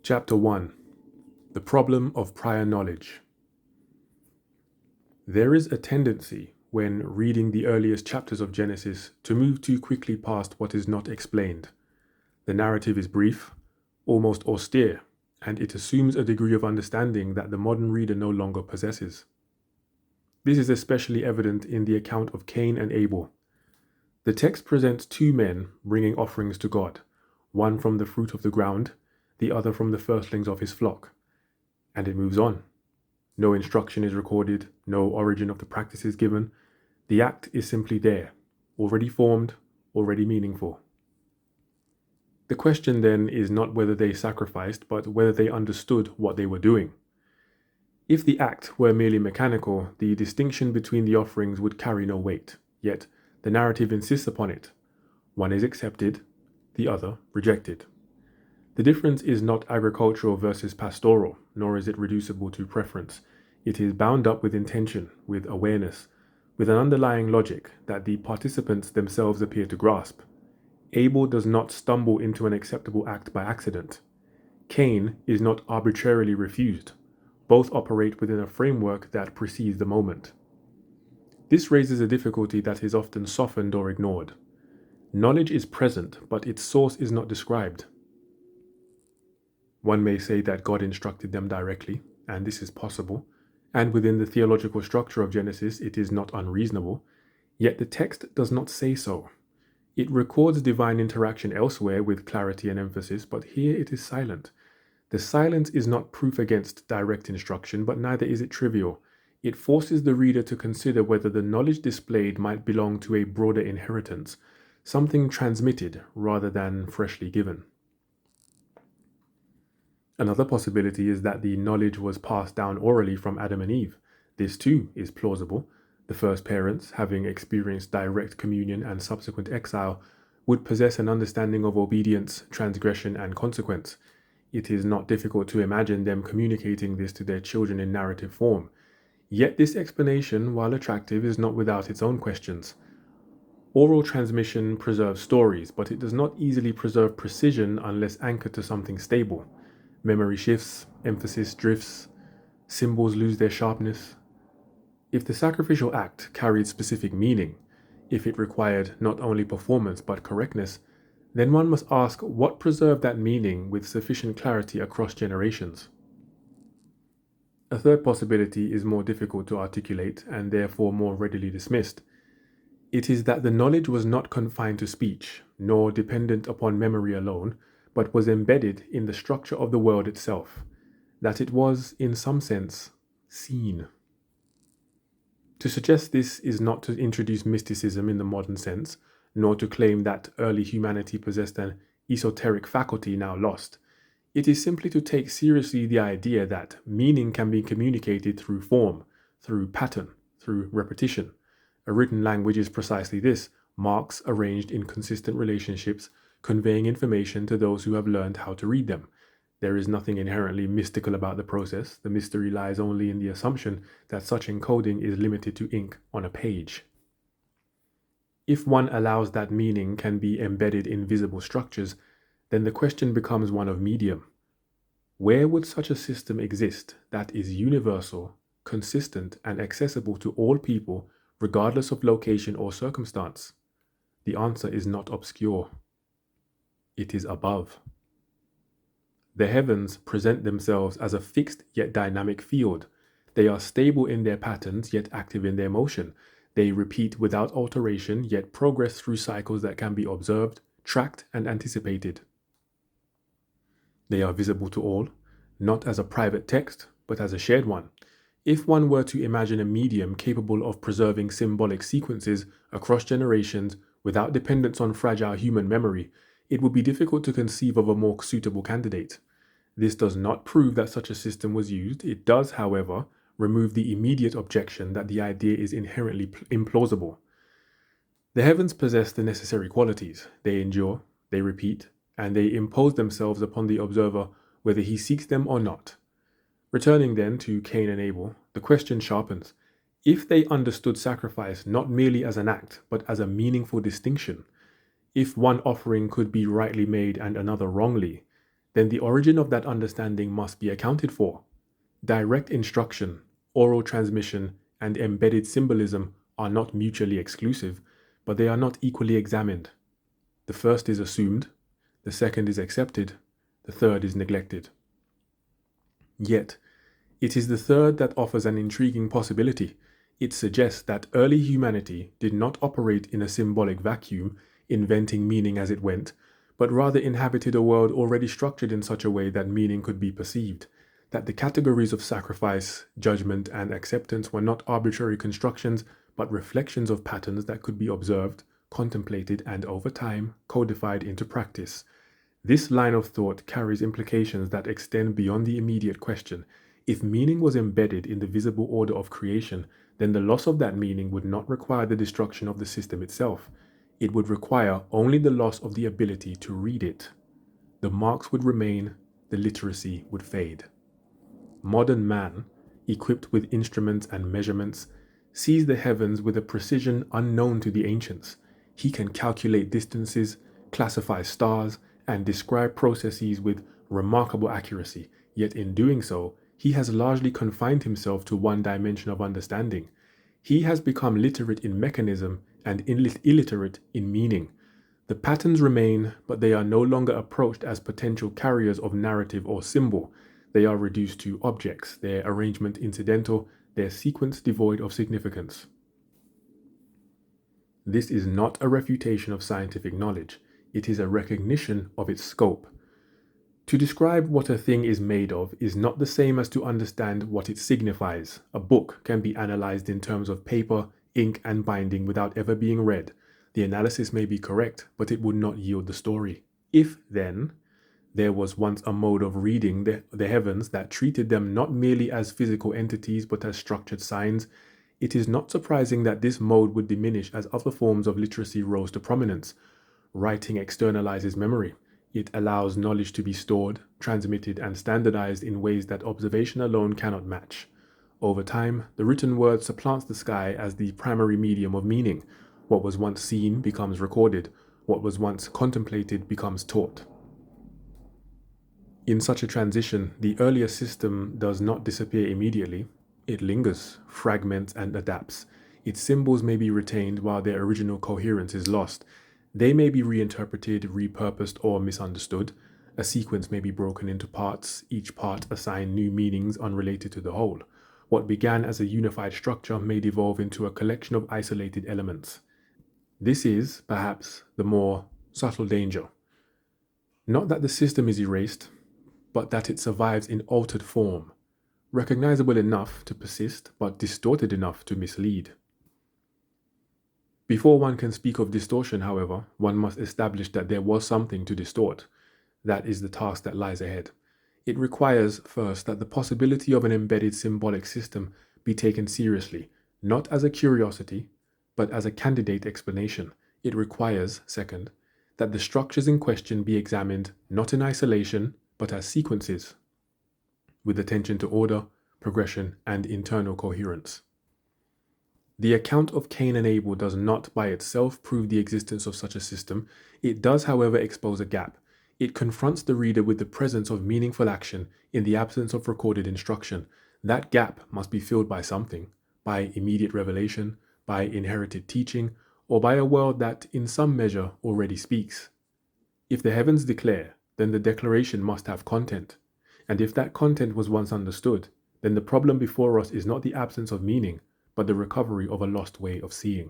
Chapter 1. The Problem of Prior Knowledge. There is a tendency, when reading the earliest chapters of Genesis, to move too quickly past what is not explained. The narrative is brief, almost austere, and it assumes a degree of understanding that the modern reader no longer possesses. This is especially evident in the account of Cain and Abel. The text presents two men bringing offerings to God, one from the fruit of the ground, the other from the firstlings of his flock. And it moves on. No instruction is recorded, no origin of the practice is given. The act is simply there, already formed, already meaningful. The question then is not whether they sacrificed, but whether they understood what they were doing. If the act were merely mechanical, the distinction between the offerings would carry no weight, yet the narrative insists upon it. One is accepted, the other rejected. The difference is not agricultural versus pastoral, nor is it reducible to preference. It is bound up with intention, with awareness, with an underlying logic that the participants themselves appear to grasp. Abel does not stumble into an acceptable act by accident. Cain is not arbitrarily refused. Both operate within a framework that precedes the moment. This raises a difficulty that is often softened or ignored. Knowledge is present, but its source is not described. One may say that God instructed them directly, and this is possible, and within the theological structure of Genesis it is not unreasonable, yet the text does not say so. It records divine interaction elsewhere with clarity and emphasis, but here it is silent. The silence is not proof against direct instruction, but neither is it trivial. It forces the reader to consider whether the knowledge displayed might belong to a broader inheritance, something transmitted rather than freshly given. Another possibility is that the knowledge was passed down orally from Adam and Eve. This too is plausible. The first parents, having experienced direct communion and subsequent exile, would possess an understanding of obedience, transgression, and consequence. It is not difficult to imagine them communicating this to their children in narrative form. Yet this explanation, while attractive, is not without its own questions. Oral transmission preserves stories, but it does not easily preserve precision unless anchored to something stable. Memory shifts, emphasis drifts, symbols lose their sharpness. If the sacrificial act carried specific meaning, if it required not only performance but correctness, then one must ask what preserved that meaning with sufficient clarity across generations. A third possibility is more difficult to articulate and therefore more readily dismissed. It is that the knowledge was not confined to speech, nor dependent upon memory alone, but was embedded in the structure of the world itself, that it was, in some sense, seen. To suggest this is not to introduce mysticism in the modern sense, nor to claim that early humanity possessed an esoteric faculty now lost. It is simply to take seriously the idea that meaning can be communicated through form, through pattern, through repetition. A written language is precisely this: marks arranged in consistent relationships, conveying information to those who have learned how to read them. There is nothing inherently mystical about the process. The mystery lies only in the assumption that such encoding is limited to ink on a page. If one allows that meaning can be embedded in visible structures, then the question becomes one of medium. Where would such a system exist that is universal, consistent, and accessible to all people, regardless of location or circumstance? The answer is not obscure. It is above. The heavens present themselves as a fixed yet dynamic field. They are stable in their patterns yet active in their motion. They repeat without alteration yet progress through cycles that can be observed, tracked, and anticipated. They are visible to all, not as a private text, but as a shared one. If one were to imagine a medium capable of preserving symbolic sequences across generations without dependence on fragile human memory, it would be difficult to conceive of a more suitable candidate. This does not prove that such a system was used. It does, however, remove the immediate objection that the idea is inherently implausible. The heavens possess the necessary qualities. They endure, they repeat, and they impose themselves upon the observer whether he seeks them or not. Returning then to Cain and Abel, the question sharpens. If they understood sacrifice not merely as an act, but as a meaningful distinction, if one offering could be rightly made and another wrongly, then the origin of that understanding must be accounted for. Direct instruction, oral transmission, and embedded symbolism are not mutually exclusive, but they are not equally examined. The first is assumed, the second is accepted, the third is neglected. Yet, it is the third that offers an intriguing possibility. It suggests that early humanity did not operate in a symbolic vacuum, inventing meaning as it went, but rather inhabited a world already structured in such a way that meaning could be perceived, that the categories of sacrifice, judgment, and acceptance were not arbitrary constructions, but reflections of patterns that could be observed, contemplated, and over time codified into practice. This line of thought carries implications that extend beyond the immediate question. If meaning was embedded in the visible order of creation, then the loss of that meaning would not require the destruction of the system itself. It would require only the loss of the ability to read it. The marks would remain, the literacy would fade. Modern man, equipped with instruments and measurements, sees the heavens with a precision unknown to the ancients. He can calculate distances, classify stars, and describe processes with remarkable accuracy, yet in doing so, he has largely confined himself to one dimension of understanding. He has become literate in mechanism and illiterate in meaning. The patterns remain, but they are no longer approached as potential carriers of narrative or symbol. They are reduced to objects, their arrangement incidental, their sequence devoid of significance. This is not a refutation of scientific knowledge. It is a recognition of its scope. To describe what a thing is made of is not the same as to understand what it signifies. A book can be analyzed in terms of paper, ink, and binding without ever being read. The analysis may be correct, but it would not yield the story. If, then, there was once a mode of reading the heavens that treated them not merely as physical entities but as structured signs, it is not surprising that this mode would diminish as other forms of literacy rose to prominence. Writing externalizes memory. It allows knowledge to be stored, transmitted, and standardized in ways that observation alone cannot match. Over time, the written word supplants the sky as the primary medium of meaning. What was once seen becomes recorded. What was once contemplated becomes taught. In such a transition, the earlier system does not disappear immediately. It lingers, fragments, and adapts. Its symbols may be retained while their original coherence is lost. They may be reinterpreted, repurposed, or misunderstood. A sequence may be broken into parts, each part assigned new meanings unrelated to the whole. What began as a unified structure may devolve into a collection of isolated elements. This is, perhaps, the more subtle danger. Not that the system is erased, but that it survives in altered form, recognizable enough to persist, but distorted enough to mislead. Before one can speak of distortion, however, one must establish that there was something to distort. That is the task that lies ahead. It requires, first, that the possibility of an embedded symbolic system be taken seriously, not as a curiosity, but as a candidate explanation. It requires, second, that the structures in question be examined not in isolation, but as sequences, with attention to order, progression, and internal coherence. The account of Cain and Abel does not by itself prove the existence of such a system. It does, however, expose a gap. It confronts the reader with the presence of meaningful action in the absence of recorded instruction. That gap must be filled by something, by immediate revelation, by inherited teaching, or by a world that, in some measure, already speaks. If the heavens declare, then the declaration must have content. And if that content was once understood, then the problem before us is not the absence of meaning, but the recovery of a lost way of seeing.